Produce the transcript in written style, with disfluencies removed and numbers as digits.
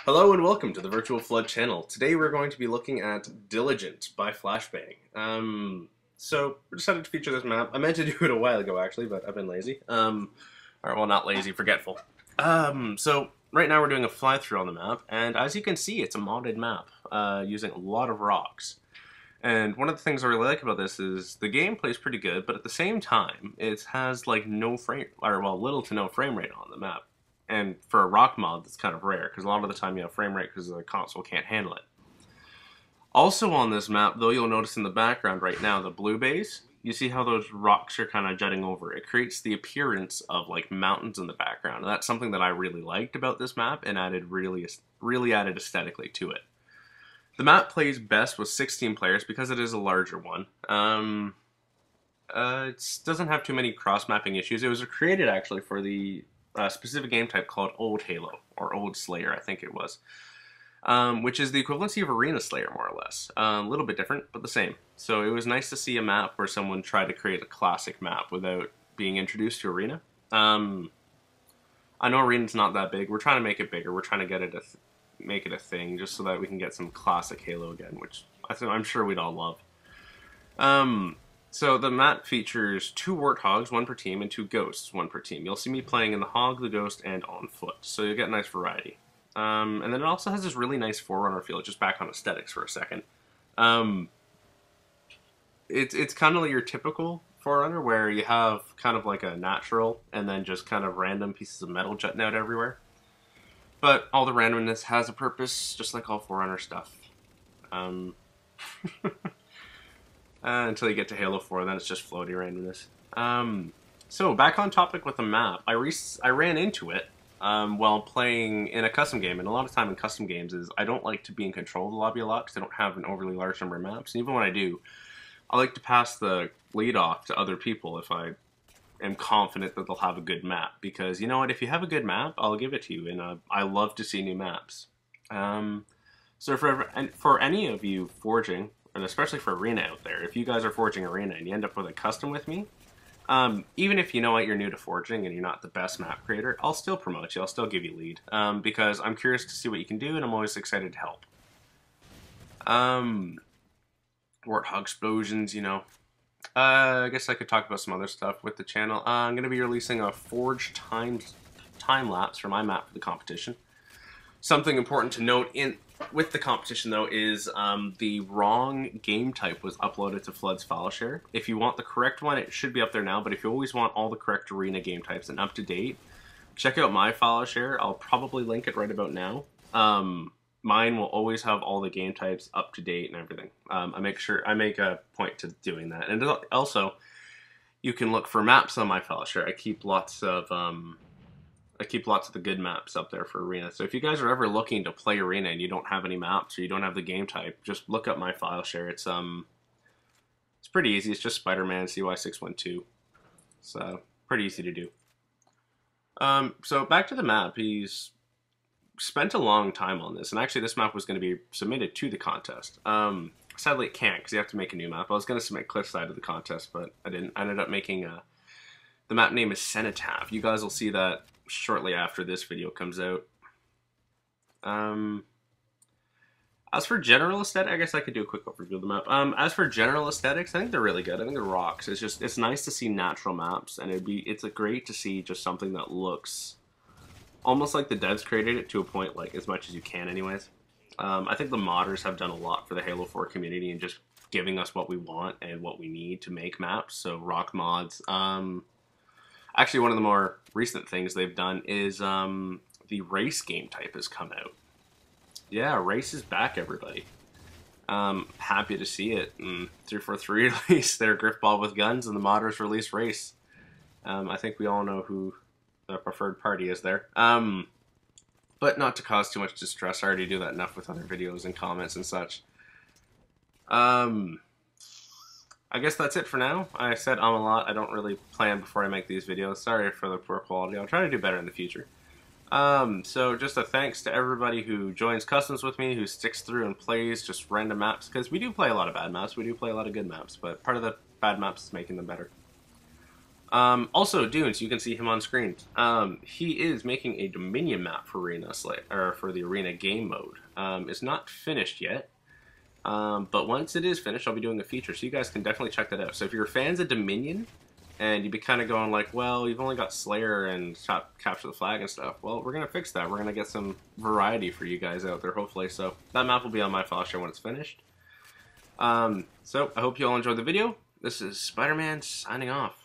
Hello and welcome to the Virtual Flood channel. Today we're going to be looking at Diligent by Flashbang. So we decided to feature this map. I meant to do it a while ago actually, but I've been lazy. Or well, not lazy, forgetful. So right now we're doing a fly-through on the map, and as you can see, it's a modded map using a lot of rocks. And one of the things I really like about this is the gameplay is pretty good, but at the same time, it has like little to no frame rate on the map. And for a rock mod, that's kind of rare, because a lot of the time you have frame rate because the console can't handle it. Also on this map, though, you'll notice in the background right now, the blue base, you see how those rocks are kind of jutting over. It creates the appearance of like mountains in the background. And that's something that I really liked about this map and added really added aesthetically to it. The map plays best with 16 players because it is a larger one. It doesn't have too many cross-mapping issues. It was created actually for the specific game type called Old Halo, or Old Slayer, I think it was, which is the equivalency of Arena Slayer, more or less. A little bit different, but the same. So it was nice to see a map where someone tried to create a classic map without being introduced to Arena. I know Arena's not that big. We're trying to make it bigger. We're trying to get it make it a thing, just so that we can get some classic Halo again, which I'm sure we'd all love. So the map features 2 Warthogs, 1 per team, and 2 Ghosts, 1 per team. You'll see me playing in the Hog, the Ghost, and on foot, so you'll get a nice variety. And then it also has this really nice Forerunner feel, just back on aesthetics for a second. It's kind of like your typical Forerunner, where you have kind of like a natural, and then just kind of random pieces of metal jutting out everywhere. But all the randomness has a purpose, just like all Forerunner stuff. Until you get to Halo 4, then it's just floaty randomness. So back on topic with the map, I ran into it while playing in a custom game, and a lot of time in custom games is I don't like to be in control of the lobby a lot because I don't have an overly large number of maps, and even when I do, I like to pass the lead off to other people if I am confident that they'll have a good map, because you know what, if you have a good map, I'll give it to you, and I love to see new maps. So for any of you forging, and especially for Arena out there, if you guys are forging Arena and you end up with a custom with me, even if you know what, you're new to forging and you're not the best map creator, I'll still promote you, I'll still give you lead, because I'm curious to see what you can do, and I'm always excited to help. Warthog explosions, you know. I guess I could talk about some other stuff with the channel. I'm going to be releasing a Forge time lapse for my map for the competition. Something important to note with the competition, though, is the wrong game type was uploaded to Flood's file share. If you want the correct one, it should be up there now, but if you always want all the correct Arena game types and up to date, check out my file share. I'll probably link it right about now. Mine will always have all the game types up to date and everything. I make a point to doing that. And also, you can look for maps on my file share. I keep lots of the good maps up there for Arena. So if you guys are ever looking to play Arena and you don't have any maps or you don't have the game type, just look up my file share. It's pretty easy. It's just Spider-Man CY612. So pretty easy to do. So back to the map. He's spent a long time on this, and actually this map was going to be submitted to the contest. Sadly it can't because you have to make a new map. I was going to submit Cliffside to the contest, but I didn't. I ended up making the map name is Cenotaph. You guys will see that shortly after this video comes out. As for general aesthetic, I guess I could do a quick overview of the map. As for general aesthetics, I think they're really good. I think the rocks. It's nice to see natural maps, and it's great to see just something that looks almost like the devs created it to a point, like as much as you can anyways. I think the modders have done a lot for the Halo 4 community and just giving us what we want and what we need to make maps. So rock mods. Actually, one of the more recent things they've done is the race game type has come out. Yeah, race is back, everybody. Happy to see it. 343 released their Griffball with guns, and the modders released race. I think we all know who the preferred party is there. But not to cause too much distress. I already do that enough with other videos and comments and such. I guess that's it for now. I said a lot. I don't really plan before I make these videos. Sorry for the poor quality. I'll try to do better in the future. So just a thanks to everybody who joins customs with me, who sticks through and plays just random maps, because we do play a lot of bad maps. We do play a lot of good maps, but part of the bad maps is making them better. Also, Dunes, you can see him on screen. He is making a Dominion map for for the Arena game mode. It's not finished yet, but once it is finished, I'll be doing a feature, so you guys can definitely check that out. So if you're fans of Dominion, and you'd be kind of going like, well, you've only got Slayer and Capture the Flag and stuff. Well, we're going to fix that. We're going to get some variety for you guys out there, hopefully. So that map will be on my file share when it's finished. So I hope you all enjoyed the video. This is Spider-Man signing off.